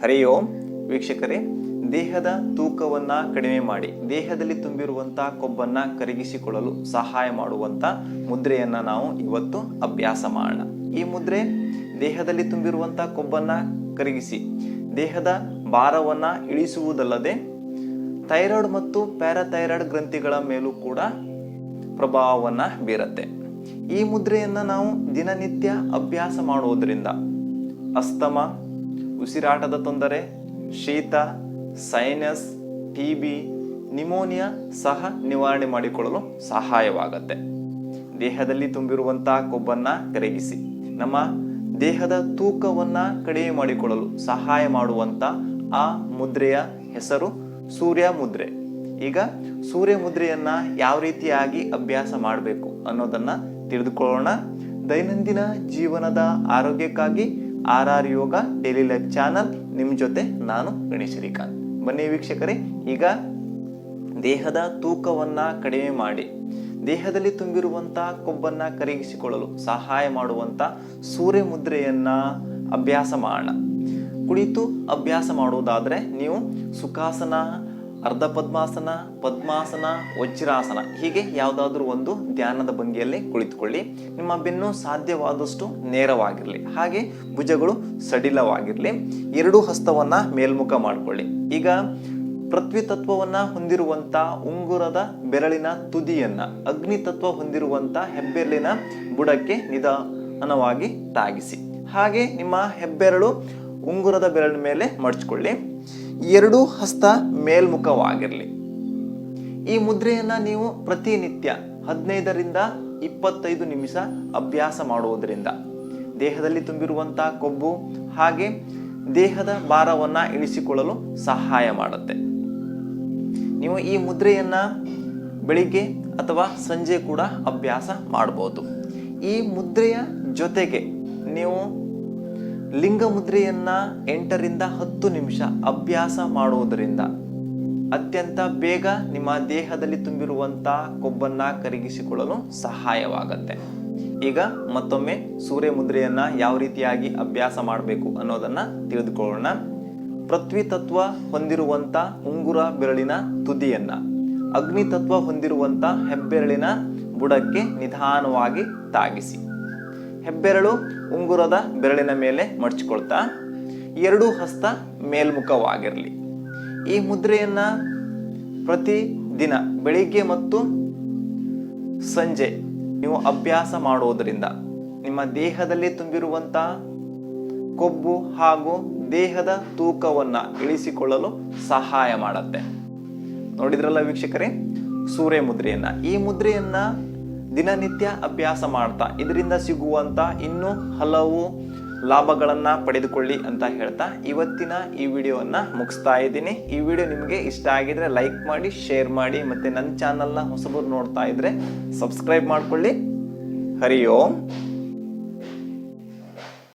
ಹರಿ ಓಂ ವೀಕ್ಷಕರೇ, ದೇಹದ ತೂಕವನ್ನ ಕಡಿಮೆ ಮಾಡಿ ದೇಹದಲ್ಲಿ ತುಂಬಿರುವಂತಹ ಕೊಬ್ಬನ್ನ ಕರಗಿಸಿಕೊಳ್ಳಲು ಸಹಾಯ ಮಾಡುವಂತ ಮುದ್ರೆಯನ್ನ ನಾವು ಇವತ್ತು ಅಭ್ಯಾಸ ಮಾಡೋಣ. ಈ ಮುದ್ರೆ ದೇಹದಲ್ಲಿ ತುಂಬಿರುವಂತಹ ಕೊಬ್ಬನ್ನ ಕರಗಿಸಿ ದೇಹದ ಭಾರವನ್ನ ಇಳಿಸುವುದಲ್ಲದೆ ಥೈರಾಯ್ಡ್ ಮತ್ತು ಪ್ಯಾರಾಥೈರಾಯ್ಡ್ ಗ್ರಂಥಿಗಳ ಮೇಲೂ ಕೂಡ ಪ್ರಭಾವವನ್ನ ಬೀರುತ್ತೆ. ಈ ಮುದ್ರೆಯನ್ನ ನಾವು ದಿನನಿತ್ಯ ಅಭ್ಯಾಸ ಮಾಡುವುದರಿಂದ ಅಸ್ತಮ, ಉಸಿರಾಟದ ತೊಂದರೆ, ಶೀತ, ಸೈನಸ್, ಟಿಬಿ, ನಿಮೋನಿಯಾ ಸಹ ನಿವಾರಣೆ ಮಾಡಿಕೊಳ್ಳಲು ಸಹಾಯವಾಗುತ್ತೆ. ದೇಹದಲ್ಲಿ ತುಂಬಿರುವಂತಹ ಕೊಬ್ಬನ್ನ ಕರಗಿಸಿ ನಮ್ಮ ದೇಹದ ತೂಕವನ್ನ ಕಡಿಮೆ ಮಾಡಿಕೊಳ್ಳಲು ಸಹಾಯ ಮಾಡುವಂತ ಆ ಮುದ್ರೆಯ ಹೆಸರು ಸೂರ್ಯ ಮುದ್ರೆ. ಈಗ ಸೂರ್ಯ ಮುದ್ರೆಯನ್ನ ಯಾವ ರೀತಿಯಾಗಿ ಅಭ್ಯಾಸ ಮಾಡಬೇಕು ಅನ್ನೋದನ್ನ ತಿಳಿದುಕೊಳ್ಳೋಣ. ದೈನಂದಿನ ಜೀವನದ ಆರೋಗ್ಯಕ್ಕಾಗಿ RR ಯೋಗ ಡೈಲಿ ಲೈಫ್ ಚಾನಲ್ ನಿಮ್ಮ ಜೊತೆ ನಾನು ಗಣೇಶ್ ಶ್ರೀಕಾಂತ್. ಬನ್ನಿ ವೀಕ್ಷಕರೇ, ಈಗ ದೇಹದ ತೂಕವನ್ನ ಕಡಿಮೆ ಮಾಡಿ ದೇಹದಲ್ಲಿ ತುಂಬಿರುವಂತಹ ಕೊಬ್ಬನ್ನ ಕರಗಿಸಿಕೊಳ್ಳಲು ಸಹಾಯ ಮಾಡುವಂತ ಸೂರ್ಯ ಮುದ್ರೆಯನ್ನ ಅಭ್ಯಾಸ ಮಾಡೋಣ. ಕುಳಿತು ಅಭ್ಯಾಸ ಮಾಡುವುದಾದ್ರೆ ನೀವು ಸುಖಾಸನ, ಅರ್ಧ ಪದ್ಮಾಸನ, ಪದ್ಮಾಸನ, ವಜ್ರಾಸನ ಹೀಗೆ ಯಾವುದಾದ್ರೂ ಒಂದು ಧ್ಯಾನದ ಭಂಗಿಯಲ್ಲಿ ಕುಳಿತುಕೊಳ್ಳಿ. ನಿಮ್ಮ ಬೆನ್ನು ಸಾಧ್ಯವಾದಷ್ಟು ನೇರವಾಗಿರಲಿ, ಹಾಗೆ ಭುಜಗಳು ಸಡಿಲವಾಗಿರಲಿ. ಎರಡೂ ಹಸ್ತವನ್ನ ಮೇಲ್ಮುಖ ಮಾಡಿಕೊಳ್ಳಿ. ಈಗ ಪೃಥ್ವಿ ತತ್ವವನ್ನ ಹೊಂದಿರುವಂತ ಉಂಗುರದ ಬೆರಳಿನ ತುದಿಯನ್ನ ಅಗ್ನಿ ತತ್ವ ಹೊಂದಿರುವಂತ ಹೆಬ್ಬೆರಳಿನ ಬುಡಕ್ಕೆ ನಿಧಾನವಾಗಿ ತಾಗಿಸಿ. ಹಾಗೆ ನಿಮ್ಮ ಹೆಬ್ಬೆರಳು ಉಂಗುರದ ಬೆರಳಿನ ಮೇಲೆ ಮಡಚಿಕೊಳ್ಳಿ. ಎರಡೂ ಹಸ್ತ ಮೇಲ್ಮುಖವಾಗಿರಲಿ. ಈ ಮುದ್ರೆಯನ್ನ ನೀವು ಪ್ರತಿನಿತ್ಯ 15ರಿಂದ 25 ನಿಮಿಷ ಅಭ್ಯಾಸ ಮಾಡುವುದರಿಂದ ದೇಹದಲ್ಲಿ ತುಂಬಿರುವಂತಹ ಕೊಬ್ಬು ಹಾಗೆ ದೇಹದ ಭಾರವನ್ನ ಇಳಿಸಿಕೊಳ್ಳಲು ಸಹಾಯ ಮಾಡುತ್ತೆ. ನೀವು ಈ ಮುದ್ರೆಯನ್ನ ಬೆಳಿಗ್ಗೆ ಅಥವಾ ಸಂಜೆ ಕೂಡ ಅಭ್ಯಾಸ ಮಾಡಬಹುದು. ಈ ಮುದ್ರೆಯ ಜೊತೆಗೆ ನೀವು ಲಿಂಗ ಮುದ್ರೆಯನ್ನ 8ರಿಂದ 10 ನಿಮಿಷ ಅಭ್ಯಾಸ ಮಾಡುವುದರಿಂದ ಅತ್ಯಂತ ಬೇಗ ನಿಮ್ಮ ದೇಹದಲ್ಲಿ ತುಂಬಿರುವಂತಹ ಕೊಬ್ಬನ್ನ ಕರಗಿಸಿಕೊಳ್ಳಲು ಸಹಾಯವಾಗುತ್ತೆ. ಈಗ ಮತ್ತೊಮ್ಮೆ ಸೂರ್ಯ ಮುದ್ರೆಯನ್ನ ಯಾವ ರೀತಿಯಾಗಿ ಅಭ್ಯಾಸ ಮಾಡಬೇಕು ಅನ್ನೋದನ್ನ ತಿಳಿದುಕೊಳ್ಳೋಣ. ಪೃಥ್ವಿ ತತ್ವ ಹೊಂದಿರುವಂತ ಉಂಗುರ ಬೆರಳಿನ ತುದಿಯನ್ನ ಅಗ್ನಿ ತತ್ವ ಹೊಂದಿರುವಂತ ಹೆಬ್ಬೆರಳಿನ ಬುಡಕ್ಕೆ ನಿಧಾನವಾಗಿ ತಾಗಿಸಿ. ಹೆಬ್ಬೆರಳು ಉಂಗುರದ ಬೆರಳಿನ ಮೇಲೆ ಮಡಚಿಕೊಳ್ತಾ ಎರಡೂ ಹಸ್ತ ಮೇಲ್ಮುಖವಾಗಿರಲಿ. ಈ ಮುದ್ರೆಯನ್ನ ಪ್ರತಿ ದಿನ ಬೆಳಿಗ್ಗೆ ಮತ್ತು ಸಂಜೆ ನೀವು ಅಭ್ಯಾಸ ಮಾಡುವುದರಿಂದ ನಿಮ್ಮ ದೇಹದಲ್ಲಿ ತುಂಬಿರುವಂತಹ ಕೊಬ್ಬು ಹಾಗೂ ದೇಹದ ತೂಕವನ್ನ ಇಳಿಸಿಕೊಳ್ಳಲು ಸಹಾಯ ಮಾಡುತ್ತೆ. ನೋಡಿದ್ರಲ್ಲ ವೀಕ್ಷಕರೇ, ಸೂರ್ಯ ಮುದ್ರೆಯನ್ನ ಈ ಮುದ್ರೆಯನ್ನ ದಿನನಿತ್ಯ ಅಭ್ಯಾಸ ಮಾಡ್ತಾ ಇದರಿಂದ ಸಿಗುವಂತ ಇನ್ನೂ ಹಲವು ಲಾಭಗಳನ್ನ ಪಡೆದುಕೊಳ್ಳಿ ಅಂತ ಹೇಳ್ತಾ ಇವತ್ತಿನ ಈ ವಿಡಿಯೋವನ್ನ ಮುಗಿಸ್ತಾ ಇದ್ದೀನಿ. ಈ ವಿಡಿಯೋ ನಿಮಗೆ ಇಷ್ಟ ಆಗಿದ್ರೆ ಲೈಕ್ ಮಾಡಿ, ಶೇರ್ ಮಾಡಿ, ಮತ್ತೆ ನನ್ನ ಚಾನಲ್ನ ಹೊಸಬರು ನೋಡ್ತಾ ಇದ್ರೆ ಸಬ್ಸ್ಕ್ರೈಬ್ ಮಾಡ್ಕೊಳ್ಳಿ. ಹರಿ ಓಂ.